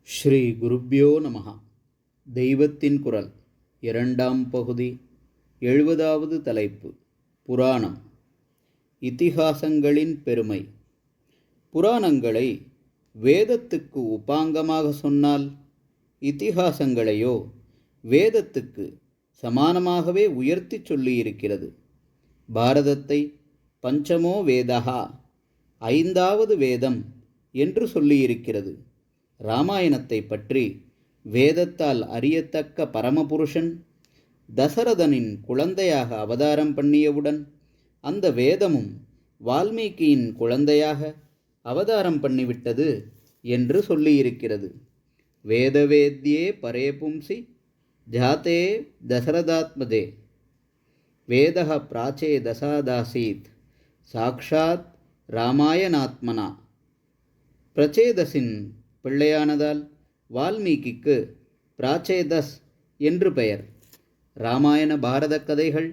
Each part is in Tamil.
ஸ்ரீ குருப்யோ நமஹ. தெய்வத்தின் குரல் இரண்டாம் பகுதி 70வது தலைப்பு. புராணம். இதிகாசங்களின் பெருமை. புராணங்களை வேதத்துக்கு உபாங்கமாக சொன்னால், இதிகாசங்களையோ வேதத்துக்கு சமானமாகவே உயர்த்தி சொல்லியிருக்கிறது. பாரதத்தை பஞ்சமோ வேதா, ஐந்தாவது வேதம் என்று சொல்லியிருக்கிறது. இராமாயணத்தை பற்றி வேதத்தால் அறியத்தக்க பரமபுருஷன் தசரதனின் குழந்தையாக அவதாரம் பண்ணியவுடன் அந்த வேதமும் வால்மீகியின் குழந்தையாக அவதாரம் பண்ணிவிட்டது என்று சொல்லியிருக்கிறது. வேதவேத்யே பரே பும்சி ஜாதே தசரதாத்மதே வேதः பிராச்சே தசாதாசீத் சாக்ஷாத் ராமாயணாத்மனா. பிரச்சேதசின் பிள்ளையானதால் வால்மீகிக்கு பிராச்சேதஸ் என்று பெயர். இராமாயண பாரத கதைகள்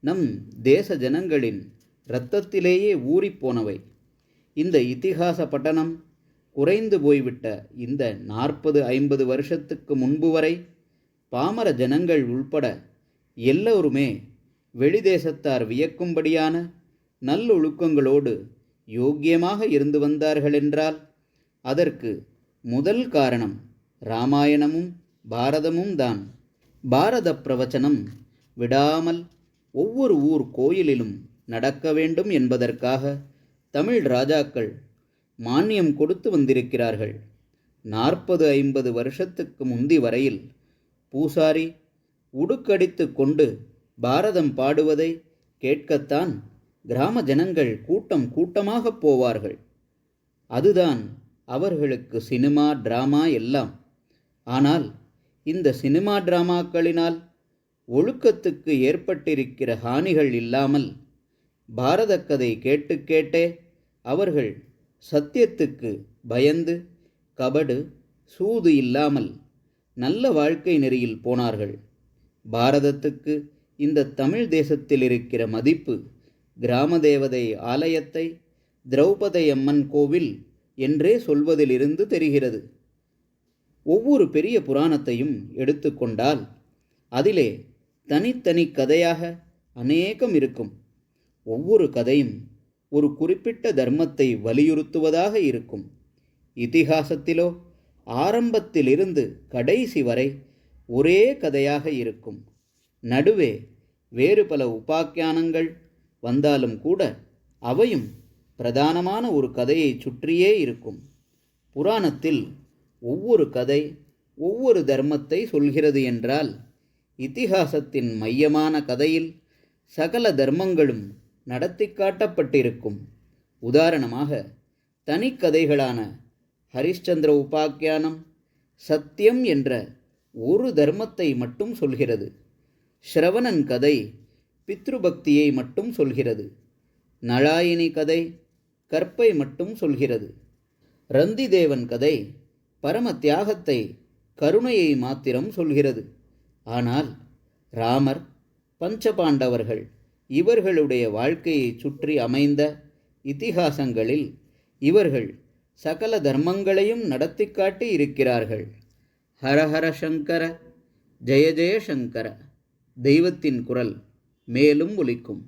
நம் தேச ஜனங்களின் இரத்தத்திலேயே ஊறிப்போனவை. இந்த இதிகாச பட்டணம் குறைந்து போய்விட்ட இந்த 40-50 வருஷத்துக்கு முன்பு வரை பாமர ஜனங்கள் உள்பட எல்லோருமே வெளிதேசத்தார் வியக்கும்படியான நல்லொழுக்கங்களோடு யோக்கியமாக இருந்து வந்தார்களென்றால் அதற்கு முதல் காரணம் இராமாயணமும் பாரதமும் தான். பாரத பிரவச்சனம் விடாமல் ஒவ்வொரு ஊர் கோயிலிலும் நடக்க வேண்டும் என்பதற்காக தமிழ் ராஜாக்கள் மானியம் கொடுத்து வந்திருக்கிறார்கள். 40-50 வருஷத்துக்கு முந்தி வரையில் பூசாரி உடுக்கடித்து கொண்டு பாரதம் பாடுவதை கேட்கத்தான் கிராம ஜனங்கள் கூட்டம் கூட்டமாக போவார்கள். அதுதான் அவர்களுக்கு சினிமா டிராமா எல்லாம். ஆனால் இந்த சினிமா டிராமாக்களினால் ஒழுக்கத்துக்கு ஏற்பட்டிருக்கிற ஹானிகள் இல்லாமல் பாரத கதை கேட்டு கேட்டே அவர்கள் சத்தியத்துக்கு பயந்து கபடு சூது இல்லாமல் நல்ல வாழ்க்கை நெறியில் போனார்கள். பாரதத்துக்கு இந்த தமிழ் தேசத்தில் இருக்கிற மதிப்பு கிராம தேவதை ஆலயத்தை திரௌபதி அம்மன் கோவில் என்றே சொல்வதிலிருந்து தெரிகிறது. ஒவ்வொரு பெரிய புராணத்தையும் எடுத்துக்கொண்டால் அதிலே தனித்தனி கதையாக அநேகம் இருக்கும். ஒவ்வொரு கதையும் ஒரு குறிப்பிட்ட தர்மத்தை வலியுறுத்துவதாக இருக்கும். இதிகாசத்திலோ ஆரம்பத்திலிருந்து கடைசி வரை ஒரே கதையாக இருக்கும். நடுவே வேறு பல உபாக்கியானங்கள் வந்தாலும் கூட அவையும் பிரதானமான ஒரு கதையை சுற்றியே இருக்கும். புராணத்தில் ஒவ்வொரு கதை ஒவ்வொரு தர்மத்தை சொல்கிறது என்றால், இதிகாசத்தின் மையமான கதையில் சகல தர்மங்களும் நடத்தி காட்டப்பட்டிருக்கும். உதாரணமாக தனிக்கதைகளான ஹரிஷ்சந்திர உபாக்கியானம் சத்தியம் என்ற ஒரு தர்மத்தை மட்டும் சொல்கிறது. ஸ்ரவணன் கதை பித்ருபக்தியை மட்டும் சொல்கிறது. நளாயினி கதை கற்பை மட்டும் சொல்கிறது. ரந்திதேவன் கதை பரம தியாகத்தை கருணையை மாத்திரம் சொல்கிறது. ஆனால் ராமர் பஞ்சபாண்டவர்கள் இவர்களுடைய வாழ்க்கையை சுற்றி அமைந்த இதிகாசங்களில் இவர்கள் சகல தர்மங்களையும் நடத்தி காட்டி இருக்கிறார்கள். ஹரஹர சங்கர ஜெய ஜெய சங்கர. தெய்வத்தின் குரல் மேலும் ஒலிக்கும்.